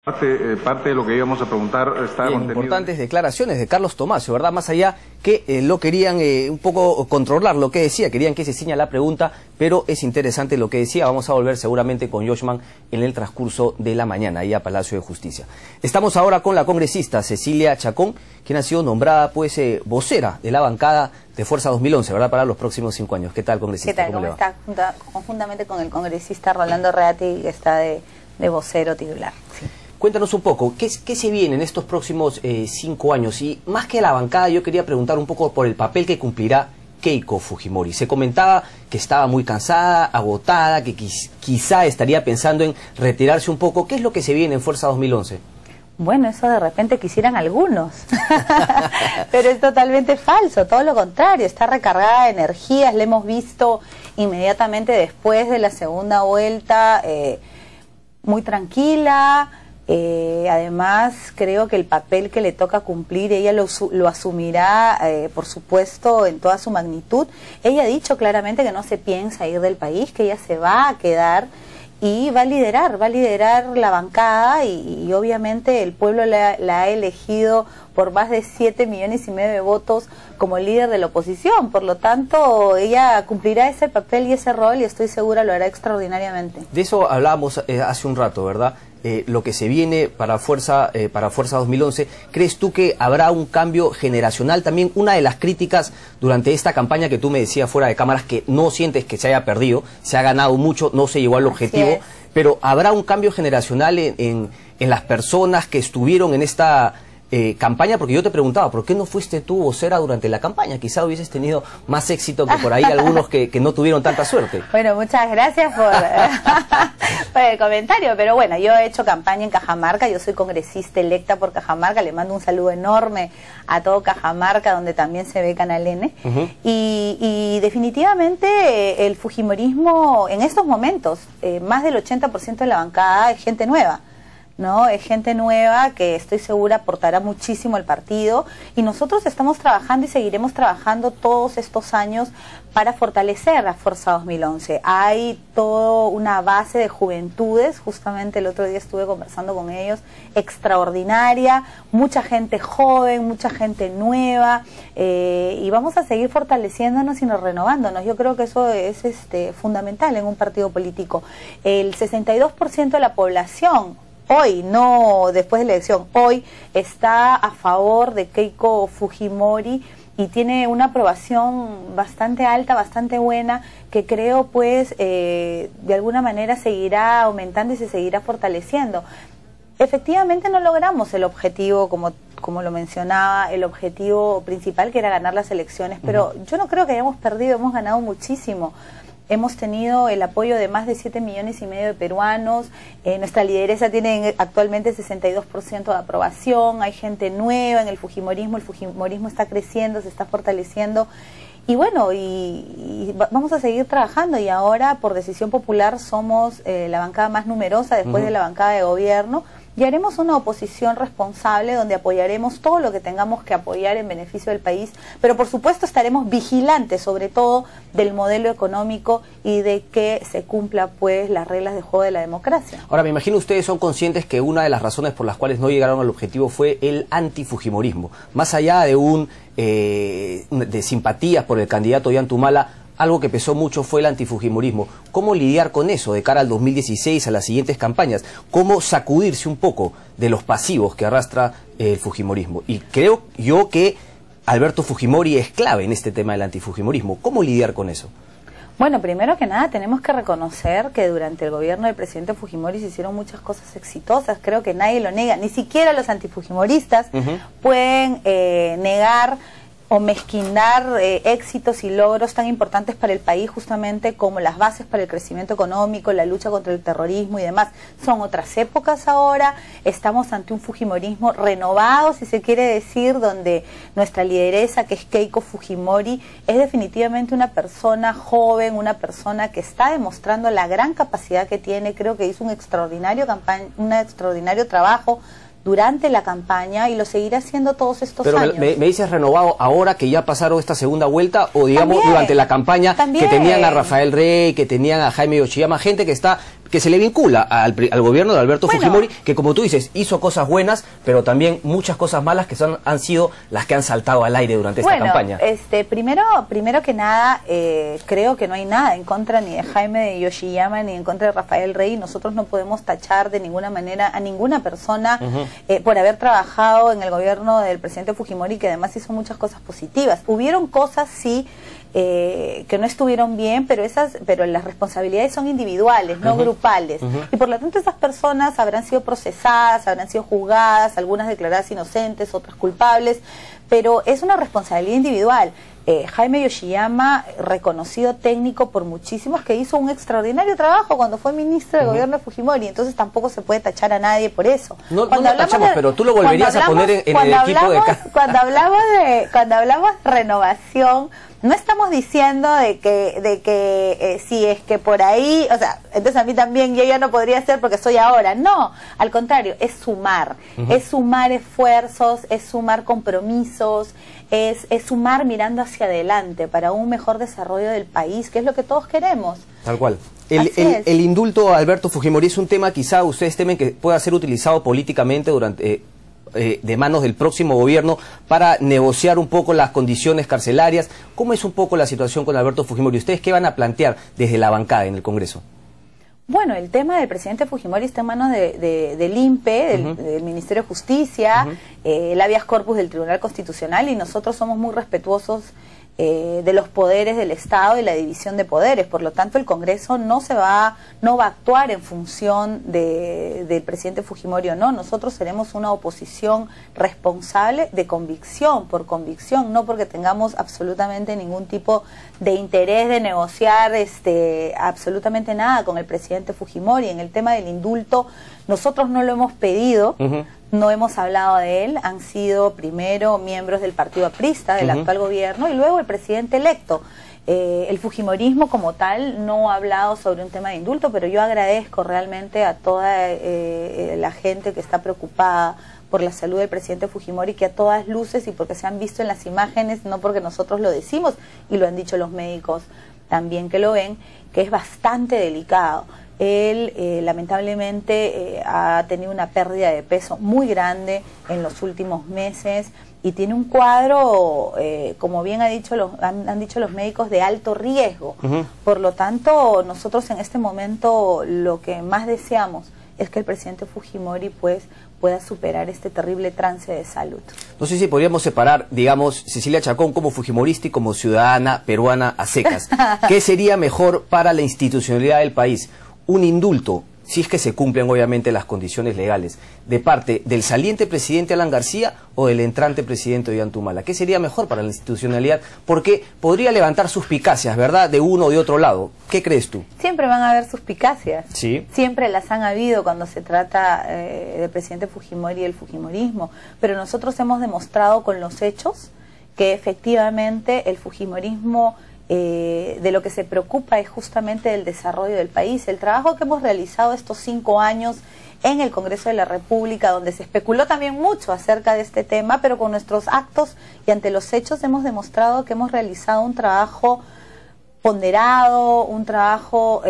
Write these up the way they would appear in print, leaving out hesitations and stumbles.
Parte de lo que íbamos a preguntar está contenido. Importantes declaraciones de Carlos Tomasio, ¿verdad? Más allá que lo querían un poco controlar lo que decía, querían que se ciña la pregunta, pero es interesante lo que decía. Vamos a volver seguramente con Yoshman en el transcurso de la mañana, ahí a Palacio de Justicia. Estamos ahora con la congresista Cecilia Chacón, quien ha sido nombrada pues vocera de la bancada de Fuerza 2011, ¿verdad? Para los próximos 5 años. ¿Qué tal, congresista? ¿Qué tal? ¿Cómo está? Conjuntamente con el congresista Rolando Reati, que está de vocero titular. Sí. Cuéntanos un poco, ¿qué se viene en estos próximos 5 años? Y más que la bancada, yo quería preguntar un poco por el papel que cumplirá Keiko Fujimori. Se comentaba que estaba muy cansada, agotada, que quizá estaría pensando en retirarse un poco. ¿Qué es lo que se viene en Fuerza 2011? Bueno, eso de repente quisieran algunos, pero es totalmente falso, todo lo contrario, está recargada de energías, la hemos visto inmediatamente después de la segunda vuelta, muy tranquila. Además, creo que el papel que le toca cumplir, ella lo asumirá, por supuesto, en toda su magnitud. Ella ha dicho claramente que no se piensa ir del país, que ella se va a quedar y va a liderar la bancada y obviamente el pueblo la ha elegido por más de 7,5 millones de votos como líder de la oposición. Por lo tanto, ella cumplirá ese papel y ese rol y estoy segura lo hará extraordinariamente. De eso hablábamos hace un rato, ¿verdad? Lo que se viene para Fuerza 2011, ¿crees tú que habrá un cambio generacional? También una de las críticas durante esta campaña que tú me decías fuera de cámaras, que no sientes que se haya perdido, se ha ganado mucho, no se llegó al objetivo, pero ¿habrá un cambio generacional en las personas que estuvieron en esta campaña? Porque yo te preguntaba, ¿por qué no fuiste tú vocera durante la campaña? Quizá hubieses tenido más éxito que por ahí algunos que no tuvieron tanta suerte. Bueno, muchas gracias por el comentario, pero bueno, yo he hecho campaña en Cajamarca, yo soy congresista electa por Cajamarca, le mando un saludo enorme a todo Cajamarca, donde también se ve Canal N, y definitivamente el fujimorismo en estos momentos, más del 80% de la bancada es gente nueva. ¿No? Es gente nueva que estoy segura aportará muchísimo al partido y nosotros estamos trabajando y seguiremos trabajando todos estos años para fortalecer la Fuerza 2011. Hay toda una base de juventudes, justamente el otro día estuve conversando con ellos, extraordinaria, mucha gente joven, mucha gente nueva y vamos a seguir fortaleciéndonos y renovándonos. Yo creo que eso es fundamental en un partido político. El 62% de la población hoy, no después de la elección, hoy está a favor de Keiko Fujimori y tiene una aprobación bastante alta, bastante buena, que creo pues de alguna manera seguirá aumentando y se seguirá fortaleciendo. Efectivamente no logramos el objetivo, como lo mencionaba, el objetivo principal que era ganar las elecciones, pero yo no creo que hayamos perdido, hemos ganado muchísimo. Hemos tenido el apoyo de más de 7,5 millones de peruanos, nuestra lideresa tiene actualmente 62% de aprobación, hay gente nueva en el fujimorismo está creciendo, se está fortaleciendo y bueno, y vamos a seguir trabajando y ahora por decisión popular somos la bancada más numerosa después de la bancada de gobierno. Y haremos una oposición responsable donde apoyaremos todo lo que tengamos que apoyar en beneficio del país, pero por supuesto estaremos vigilantes sobre todo del modelo económico y de que se cumpla pues las reglas de juego de la democracia. Ahora, me imagino ustedes son conscientes que una de las razones por las cuales no llegaron al objetivo fue el antifujimorismo. Más allá de de simpatías por el candidato Ollanta, algo que pesó mucho fue el antifujimorismo. ¿Cómo lidiar con eso de cara al 2016, a las siguientes campañas? ¿Cómo sacudirse un poco de los pasivos que arrastra el fujimorismo? Y creo yo que Alberto Fujimori es clave en este tema del antifujimorismo. ¿Cómo lidiar con eso? Bueno, primero que nada tenemos que reconocer que durante el gobierno del presidente Fujimori se hicieron muchas cosas exitosas, creo que nadie lo niega, ni siquiera los antifujimoristas pueden negar o mezquinar éxitos y logros tan importantes para el país justamente como las bases para el crecimiento económico, la lucha contra el terrorismo y demás. Son otras épocas ahora, estamos ante un fujimorismo renovado, si se quiere decir, donde nuestra lideresa, que es Keiko Fujimori, es definitivamente una persona joven, una persona que está demostrando la gran capacidad que tiene. Creo que hizo un extraordinario trabajo durante la campaña y lo seguirá haciendo todos estos años. Pero me dices renovado ahora que ya pasaron esta segunda vuelta o digamos también, durante la campaña también. Que tenían a Rafael Rey, que tenían a Jaime Yoshiyama, gente que está que se le vincula al gobierno de Alberto Fujimori, que como tú dices, hizo cosas buenas, pero también muchas cosas malas que han sido las que han saltado al aire durante esta campaña. Primero que nada, creo que no hay nada en contra ni de Jaime de Yoshiyama ni en contra de Rafael Rey. Nosotros no podemos tachar de ninguna manera a ninguna persona por haber trabajado en el gobierno del presidente Fujimori, que además hizo muchas cosas positivas. Hubieron cosas, sí, que no estuvieron bien, pero las responsabilidades son individuales, no grupales. Y por lo tanto esas personas habrán sido procesadas, habrán sido juzgadas, algunas declaradas inocentes, otras culpables, pero es una responsabilidad individual. Jaime Yoshiyama, reconocido técnico por muchísimos, que hizo un extraordinario trabajo cuando fue ministro del gobierno de Fujimori, entonces tampoco se puede tachar a nadie por eso. No lo tachamos, pero tú lo volverías a poner en el equipo de... Cuando hablamos de renovación, no estamos diciendo de que si es que por ahí, o sea, entonces a mí también yo ya no podría ser porque soy ahora. No, al contrario, es sumar. Es sumar esfuerzos, es sumar compromisos, es sumar mirando hacia adelante para un mejor desarrollo del país, que es lo que todos queremos. Tal cual. El indulto a Alberto Fujimori es un tema, quizá ustedes temen que pueda ser utilizado políticamente durante... de manos del próximo gobierno para negociar un poco las condiciones carcelarias. ¿Cómo es un poco la situación con Alberto Fujimori? ¿Ustedes qué van a plantear desde la bancada en el Congreso? Bueno, el tema del presidente Fujimori está en manos del INPE, del Ministerio de Justicia, el habeas corpus del Tribunal Constitucional, y nosotros somos muy respetuosos de los poderes del Estado y la división de poderes. Por lo tanto, el Congreso no va a actuar en función del presidente Fujimori o no. Nosotros seremos una oposición responsable de convicción, por convicción, no porque tengamos absolutamente ningún tipo de interés de negociar absolutamente nada con el presidente Fujimori. En el tema del indulto, nosotros no lo hemos pedido. No hemos hablado de él, han sido primero miembros del partido aprista, del actual gobierno, y luego el presidente electo. El fujimorismo como tal no ha hablado sobre un tema de indulto, pero yo agradezco realmente a toda la gente que está preocupada por la salud del presidente Fujimori, que a todas luces, y porque se han visto en las imágenes, no porque nosotros lo decimos, y lo han dicho los médicos también que lo ven, que es bastante delicado. Él lamentablemente ha tenido una pérdida de peso muy grande en los últimos meses y tiene un cuadro, como bien han dicho los médicos, de alto riesgo. Por lo tanto, nosotros en este momento lo que más deseamos es que el presidente Fujimori pueda superar este terrible trance de salud. No sé si podríamos separar, digamos, Cecilia Chacón como fujimorista y como ciudadana peruana a secas. ¿Qué sería mejor para la institucionalidad del país? Un indulto, si es que se cumplen obviamente las condiciones legales, de parte del saliente presidente Alan García o del entrante presidente Ollanta-Humala. ¿Qué sería mejor para la institucionalidad? Porque podría levantar suspicacias, ¿verdad?, de uno o de otro lado. ¿Qué crees tú? Siempre van a haber suspicacias. Sí. Siempre las han habido cuando se trata del presidente Fujimori y el fujimorismo. Pero nosotros hemos demostrado con los hechos que efectivamente el fujimorismo... de lo que se preocupa es justamente del desarrollo del país. El trabajo que hemos realizado estos 5 años en el Congreso de la República, donde se especuló también mucho acerca de este tema, pero con nuestros actos y ante los hechos hemos demostrado que hemos realizado un trabajo ponderado, un trabajo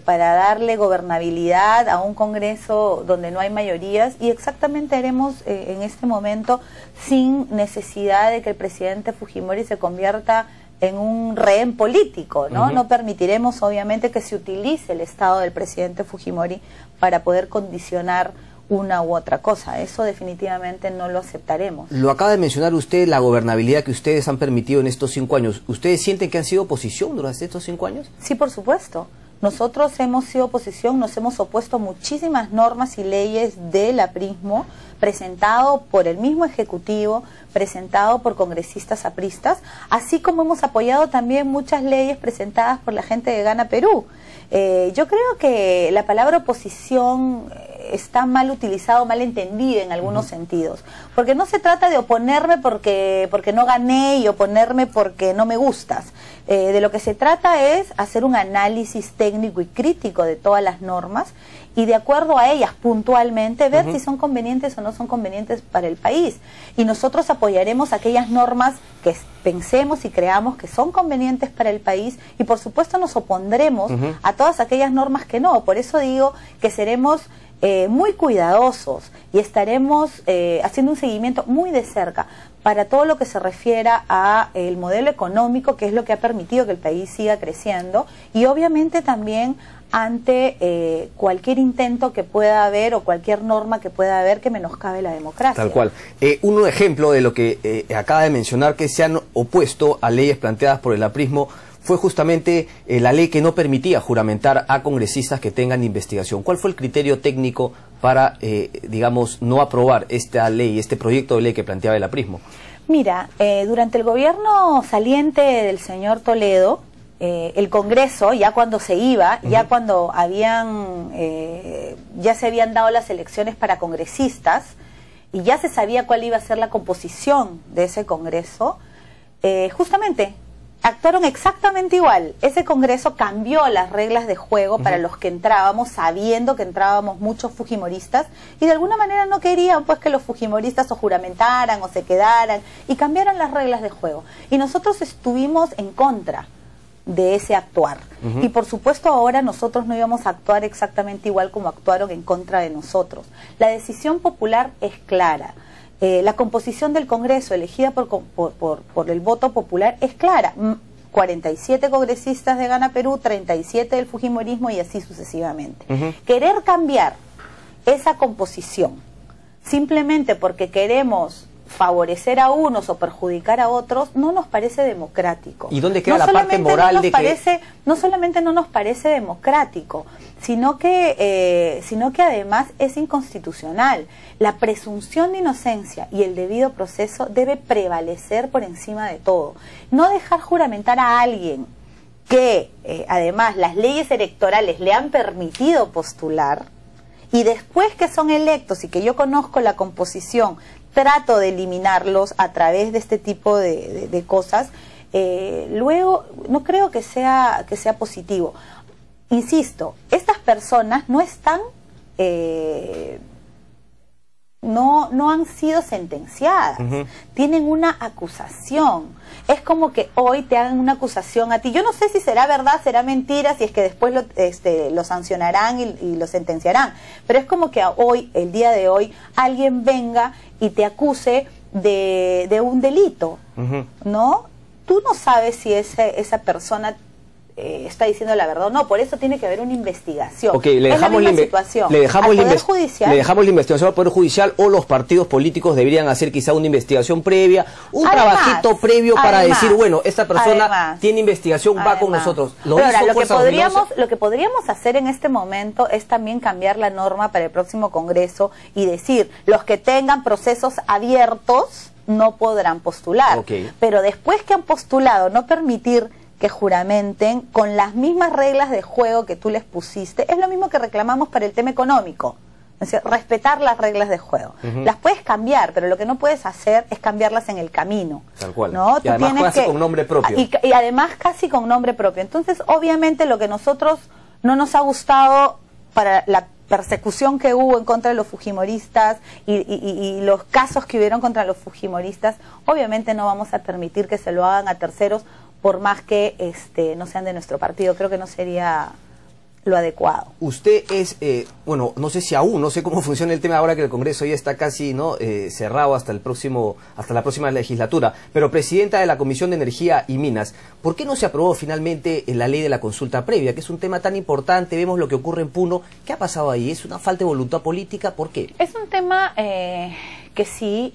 para darle gobernabilidad a un Congreso donde no hay mayorías, y exactamente haremos en este momento sin necesidad de que el presidente Fujimori se convierta en un rehén político, ¿no? No permitiremos, obviamente, que se utilice el estado del presidente Fujimori para poder condicionar una u otra cosa. Eso definitivamente no lo aceptaremos. Lo acaba de mencionar usted, la gobernabilidad que ustedes han permitido en estos 5 años. ¿Ustedes sienten que han sido oposición durante estos 5 años? Sí, por supuesto. Nosotros hemos sido oposición, nos hemos opuesto a muchísimas normas y leyes del aprismo, presentado por el mismo Ejecutivo, presentado por congresistas apristas, así como hemos apoyado también muchas leyes presentadas por la gente de Gana Perú. Yo creo que la palabra oposición está mal utilizado, mal entendido en algunos sentidos. Porque no se trata de oponerme porque no gané y oponerme porque no me gustas. De lo que se trata es hacer un análisis técnico y crítico de todas las normas y de acuerdo a ellas puntualmente ver si son convenientes o no son convenientes para el país. Y nosotros apoyaremos aquellas normas que pensemos y creamos que son convenientes para el país y por supuesto nos opondremos a todas aquellas normas que no. Por eso digo que seremos muy cuidadosos y estaremos haciendo un seguimiento muy de cerca para todo lo que se refiera a el modelo económico, que es lo que ha permitido que el país siga creciendo, y obviamente también ante cualquier intento que pueda haber o cualquier norma que pueda haber que menoscabe la democracia. Tal cual. Un ejemplo de lo que acaba de mencionar que se han opuesto a leyes planteadas por el aprismo fue justamente la ley que no permitía juramentar a congresistas que tengan investigación. ¿Cuál fue el criterio técnico para, digamos, no aprobar esta ley, este proyecto de ley que planteaba el aprismo? Mira, durante el gobierno saliente del señor Toledo, el Congreso, ya cuando se iba, ya cuando ya se habían dado las elecciones para congresistas y ya se sabía cuál iba a ser la composición de ese Congreso, justamente actuaron exactamente igual. Ese Congreso cambió las reglas de juego para los que entrábamos, sabiendo que entrábamos muchos fujimoristas, y de alguna manera no querían pues que los fujimoristas o juramentaran o se quedaran, y cambiaron las reglas de juego. Y nosotros estuvimos en contra de ese actuar. Y por supuesto ahora nosotros no íbamos a actuar exactamente igual como actuaron en contra de nosotros. La decisión popular es clara. La composición del Congreso elegida por el voto popular es clara. 47 congresistas de Gana Perú, 37 del fujimorismo y así sucesivamente. Querer cambiar esa composición simplemente porque queremos favorecer a unos o perjudicar a otros no nos parece democrático. ¿Y dónde queda la parte moral de que...? No solamente no nos parece democrático, sino que además es inconstitucional. La presunción de inocencia y el debido proceso debe prevalecer por encima de todo. No dejar juramentar a alguien que además las leyes electorales le han permitido postular y después que son electos y que yo conozco la composición trato de eliminarlos a través de este tipo de cosas, luego no creo que sea positivo. Insisto, estas personas no están, no han sido sentenciadas, tienen una acusación. Es como que hoy te hagan una acusación a ti. Yo no sé si será verdad, será mentira, si es que después lo sancionarán y lo sentenciarán. Pero es como que hoy, el día de hoy, alguien venga y te acuse de un delito, ¿no? Tú no sabes si esa persona está diciendo la verdad o no, por eso tiene que haber una investigación. Okay, le dejamos la investigación al Poder Judicial, o los partidos políticos deberían hacer quizá una investigación previa, trabajito previo para decir, bueno, esta persona tiene investigación, va con nosotros. Lo que podríamos hacer en este momento es también cambiar la norma para el próximo Congreso y decir, los que tengan procesos abiertos no podrán postular, pero después que han postulado, no permitir que juramenten con las mismas reglas de juego que tú les pusiste. Es lo mismo que reclamamos para el tema económico, es decir, respetar las reglas de juego. Las puedes cambiar, pero lo que no puedes hacer es cambiarlas en el camino. Tal cual. ¿No? Y además casi con nombre propio. Y además casi con nombre propio. Entonces, obviamente, lo que nosotros no nos ha gustado para la persecución que hubo en contra de los fujimoristas y los casos que hubieron contra los fujimoristas, obviamente no vamos a permitir que se lo hagan a terceros, por más que no sean de nuestro partido. Creo que no sería lo adecuado. Usted es, bueno, no sé si aún, no sé cómo funciona el tema ahora que el Congreso ya está casi cerrado hasta la próxima legislatura, pero presidenta de la Comisión de Energía y Minas, ¿por qué no se aprobó finalmente la ley de la consulta previa, que es un tema tan importante? Vemos lo que ocurre en Puno. ¿Qué ha pasado ahí? ¿Es una falta de voluntad política? ¿Por qué? Es un tema que sí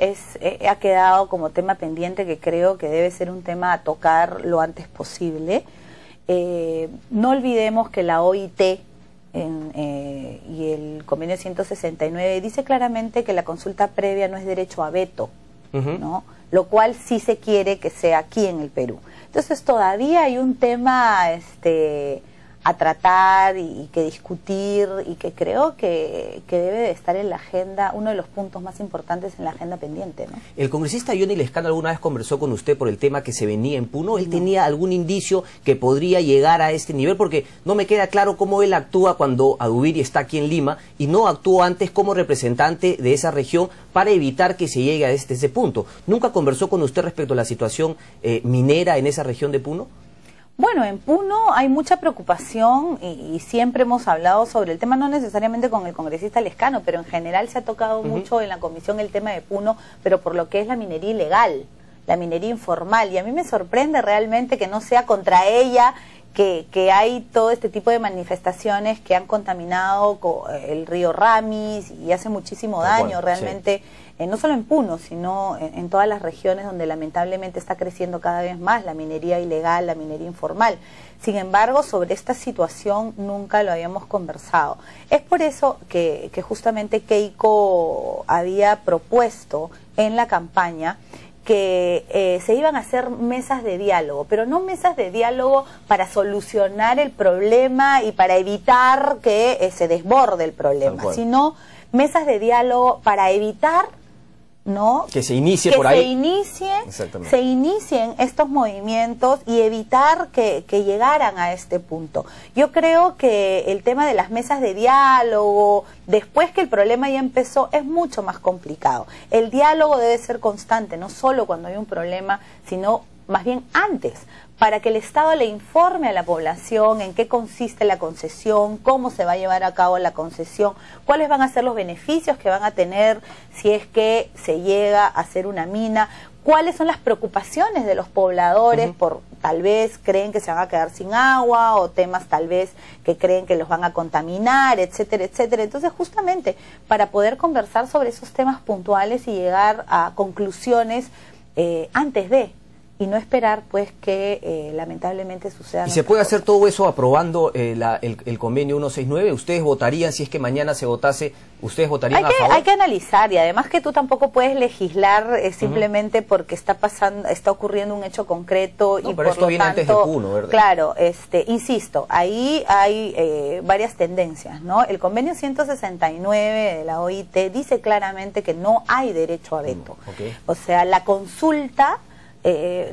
ha quedado como tema pendiente, que creo que debe ser un tema a tocar lo antes posible. No olvidemos que la OIT y el convenio 169 dice claramente que la consulta previa no es derecho a veto, ¿no? Lo cual sí se quiere que sea aquí en el Perú. Entonces todavía hay un tema a tratar y que discutir, y que creo que debe de estar en la agenda, uno de los puntos más importantes en la agenda pendiente, ¿no? ¿El congresista Johnny Lescano alguna vez conversó con usted por el tema que se venía en Puno? ¿Él tenía algún indicio que podría llegar a este nivel? Porque no me queda claro cómo él actúa cuando Adubiri está aquí en Lima y no actuó antes como representante de esa región para evitar que se llegue a ese punto. ¿Nunca conversó con usted respecto a la situación minera en esa región de Puno? Bueno, en Puno hay mucha preocupación y siempre hemos hablado sobre el tema, no necesariamente con el congresista Lescano, pero en general se ha tocado mucho en la comisión el tema de Puno, pero por lo que es la minería ilegal, la minería informal. Y a mí me sorprende realmente que no sea contra ella que hay todo este tipo de manifestaciones que han contaminado el río Ramis y hace muchísimo daño realmente, no solo en Puno, sino en todas las regiones donde lamentablemente está creciendo cada vez más la minería ilegal, la minería informal. Sin embargo, sobre esta situación nunca lo habíamos conversado. Es por eso que justamente Keiko había propuesto en la campaña que se iban a hacer mesas de diálogo, pero no mesas de diálogo para solucionar el problema y para evitar que se desborde el problema, sino mesas de diálogo para evitar, ¿no?, que se inicie por ahí. Se inicien estos movimientos y evitar que llegaran a este punto. Yo creo que el tema de las mesas de diálogo, después que el problema ya empezó, es mucho más complicado. El diálogo debe ser constante, no solo cuando hay un problema, sino más bien antes, para que el Estado le informe a la población en qué consiste la concesión, cómo se va a llevar a cabo la concesión, cuáles van a ser los beneficios que van a tener si es que se llega a hacer una mina, cuáles son las preocupaciones de los pobladores por tal vez creen que se van a quedar sin agua o temas tal vez que creen que los van a contaminar, etcétera, etcétera. Entonces justamente para poder conversar sobre esos temas puntuales y llegar a conclusiones antes de, y no esperar pues que lamentablemente suceda. ¿Y se puede hacer todo eso aprobando el convenio 169? ¿Ustedes votarían, si es que mañana se votase, ustedes votarían a favor? Hay que analizar, y además que tú tampoco puedes legislar simplemente porque está ocurriendo un hecho concreto, no, y pero por esto lo viene tanto, antes de Puno, ¿verdad? Claro, insisto, ahí hay varias tendencias, ¿no? El convenio 169 de la OIT dice claramente que no hay derecho a veto. O sea, la consulta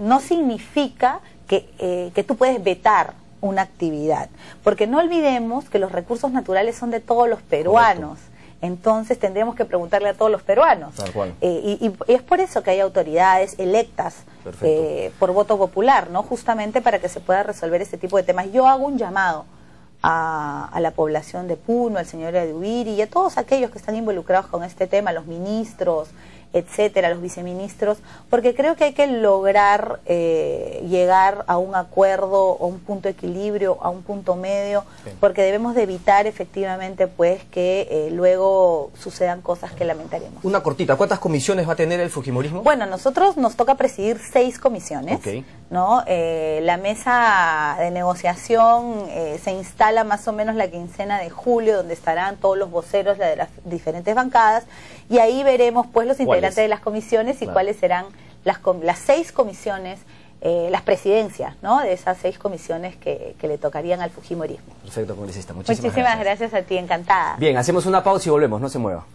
no significa que tú puedes vetar una actividad, porque no olvidemos que los recursos naturales son de todos los peruanos. Entonces tendríamos que preguntarle a todos los peruanos. Y es por eso que hay autoridades electas por voto popular, ¿no? Justamente para que se pueda resolver este tipo de temas. Yo hago un llamado a la población de Puno, al señor Adubiri y a todos aquellos que están involucrados con este tema, los ministros, etcétera, los viceministros, porque creo que hay que lograr llegar a un acuerdo, a un punto de equilibrio, a un punto medio, porque debemos de evitar efectivamente pues que luego sucedan cosas que lamentaremos. Una cortita, ¿cuántas comisiones va a tener el fujimorismo? Bueno, a nosotros nos toca presidir 6 comisiones, ¿no? La mesa de negociación se instala más o menos la quincena de julio, donde estarán todos los voceros de las diferentes bancadas, y ahí veremos pues los integrantes de las comisiones y cuáles serán las 6 comisiones, las presidencias, ¿no?, de esas 6 comisiones que le tocarían al fujimorismo. Perfecto, congresista. Muchísimas gracias a ti, encantada. Bien, hacemos una pausa y volvemos, no se mueva.